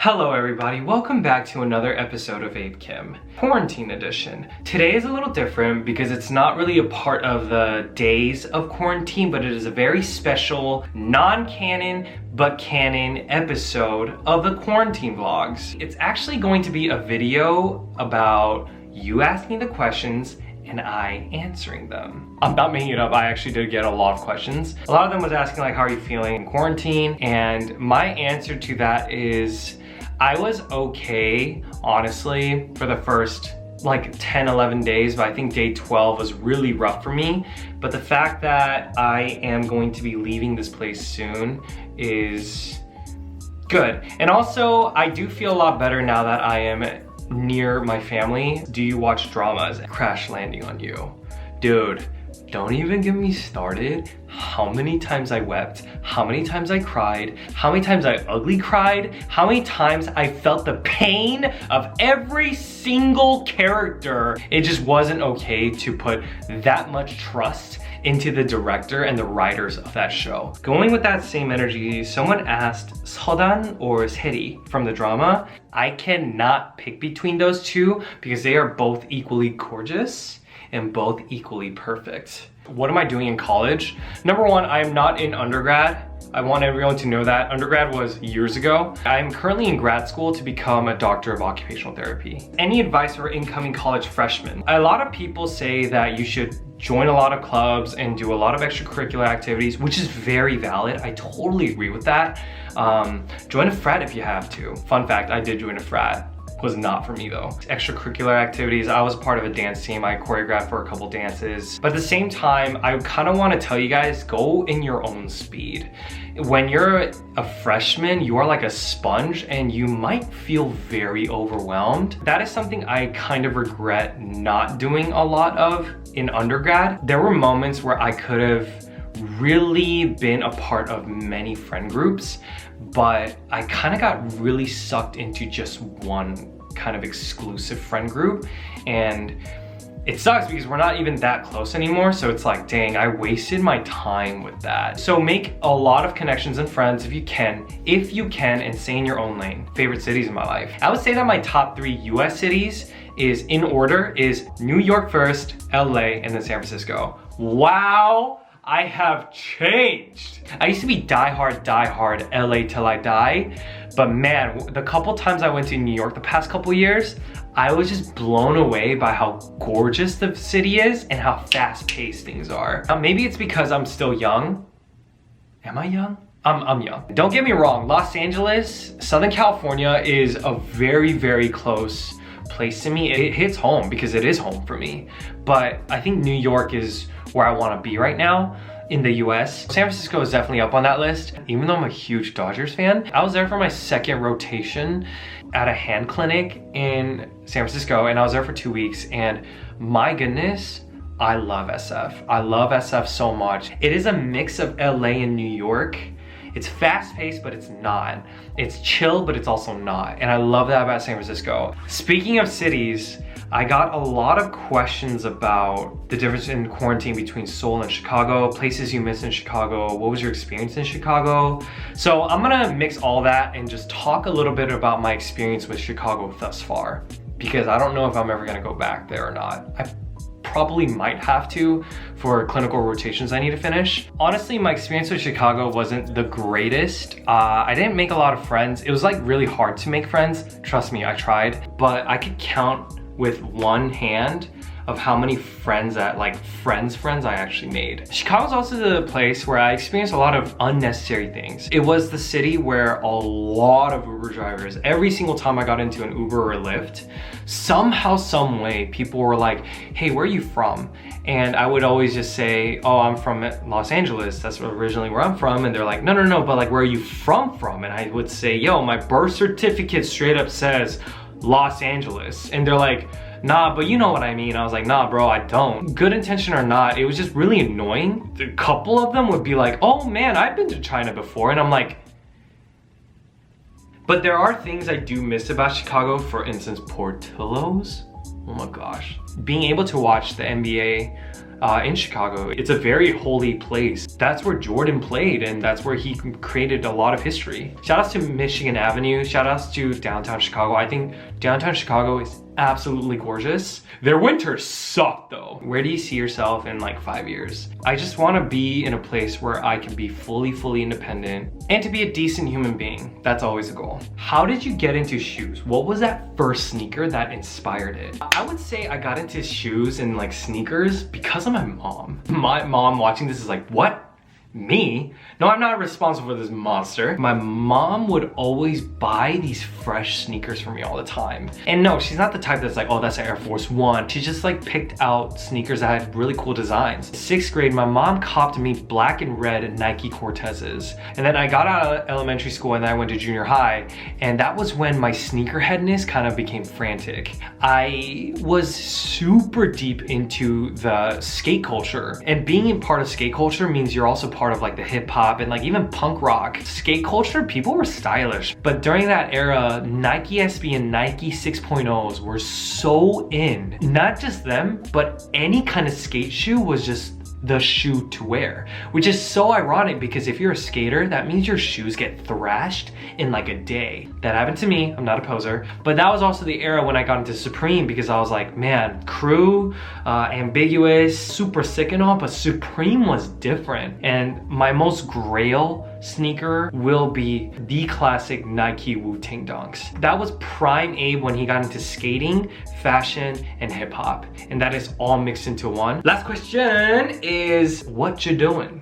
Hello everybody, welcome back to another episode of Abe Kim, Quarantine Edition. Today is a little different because it's not really a part of the days of quarantine, but it is a very special, non-canon, but canon episode of the quarantine vlogs. It's actually going to be a video about you asking the questions and I answering them. I'm not making it up, I actually did get a lot of questions. A lot of them was asking like, how are you feeling in quarantine? And my answer to that is, I was okay, honestly, for the first like 10, 11 days, but I think day 12 was really rough for me. But the fact that I am going to be leaving this place soon is good. And also, I do feel a lot better now that I am near my family. Do you watch dramas? Crash Landing on You. Dude, don't even get me started. How many times I wept, how many times I cried, how many times I ugly cried, how many times I felt the pain of every single character. It just wasn't okay to put that much trust into the director and the writers of that show. Going with that same energy, someone asked Seodan or Seri from the drama. I cannot pick between those two because they are both equally gorgeous and both equally perfect. What am I doing in college? Number one, I am not in undergrad. I want everyone to know that. Undergrad was years ago. I'm currently in grad school to become a doctor of occupational therapy. Any advice for incoming college freshmen? A lot of people say that you should join a lot of clubs and do a lot of extracurricular activities, which is very valid. I totally agree with that. Join a frat if you have to. Fun fact, I did join a frat. Was not for me though. Extracurricular activities, I was part of a dance team. I choreographed for a couple dances. But at the same time, I kind of want to tell you guys, go in your own speed. When you're a freshman, you are like a sponge and you might feel very overwhelmed. That is something I kind of regret not doing a lot of in undergrad. There were moments where I could have really been a part of many friend groups, but I kind of got really sucked into just one kind of exclusive friend group, and it sucks because we're not even that close anymore. So it's like, dang, I wasted my time with that. So make a lot of connections and friends if you can, and stay in your own lane. Favorite cities in my life. I would say that my top 3 US cities is in order is New York first, LA, and then San Francisco. Wow. I have changed. I used to be die hard LA till I die, but man, the couple times I went to New York the past couple years, I was just blown away by how gorgeous the city is and how fast paced things are. Maybe it's because I'm still young. Am I young? I'm young. Don't get me wrong, Los Angeles, Southern California is a very, very close place to me. It hits home because it is home for me. But I think New York is where I want to be right now in the US. San Francisco is definitely up on that list. Even though I'm a huge Dodgers fan, I was there for my second rotation at a hand clinic in San Francisco, and I was there for 2 weeks, and my goodness, I love SF. I love SF so much. It is a mix of LA and New York. It's fast paced, but it's not. It's chill, but it's also not. And I love that about San Francisco. Speaking of cities, I got a lot of questions about the difference in quarantine between Seoul and Chicago, places you miss in Chicago, what was your experience in Chicago? So I'm gonna mix all that and just talk a little bit about my experience with Chicago thus far, because I don't know if I'm ever gonna go back there or not. I probably might have to for clinical rotations I need to finish. Honestly, my experience with Chicago wasn't the greatest. I didn't make a lot of friends. It was like really hard to make friends. Trust me, I tried, but I could count with one hand of how many friends that friends I actually made. Chicago's also the place where I experienced a lot of unnecessary things. It was the city where a lot of Uber drivers, every single time I got into an Uber or a Lyft, somehow, some way, people were like, hey, where are you from? And I would always just say, oh, I'm from Los Angeles. That's originally where I'm from. And they're like, no, but like, where are you from? And I would say, yo, my birth certificate straight up says Los Angeles. And they're like, nah, but you know what I mean. I was like, nah, bro, I don't. Good intention or not, it was just really annoying. A couple of them would be like, oh man, I've been to China before. And I'm like, but there are things I do miss about Chicago. For instance, Portillo's. Oh my gosh. Being able to watch the NBA in Chicago. It's a very holy place. That's where Jordan played, and that's where he created a lot of history. Shout outs to Michigan Avenue. Shout outs to downtown Chicago. I think downtown Chicago is absolutely gorgeous. Their winters suck though. Where do you see yourself in like 5 years? I just want to be in a place where I can be fully independent and to be a decent human being. That's always a goal. How did you get into shoes? What was that first sneaker that inspired it? I would say I got into shoes and like sneakers because of my mom. My mom watching this is like, what? Me? No, I'm not responsible for this monster. My mom would always buy these fresh sneakers for me all the time. And no, she's not the type that's like, oh, that's an Air Force One. She just like picked out sneakers that had really cool designs. 6th grade, my mom copped me black and red Nike Cortezes. And then I got out of elementary school and then I went to junior high. And that was when my sneakerheadness kind of became frantic. I was super deep into the skate culture. And being in part of skate culture means you're also part of like the hip hop and like even punk rock. Skate culture, people were stylish. But during that era, Nike SB and Nike 6.0s were so in. Not just them, but any kind of skate shoe was just the shoe to wear, which is so ironic because if you're a skater, that means your shoes get thrashed in like a day. That happened to me. I'm not a poser, but that was also the era when I got into Supreme because I was like, man, Crew, ambiguous, super sick and all, but Supreme was different. And my most grail sneaker will be the classic Nike Wu-Tang Dunks. That was prime Abe when he got into skating, fashion, and hip hop. And that is all mixed into one. Last question is, what you doing?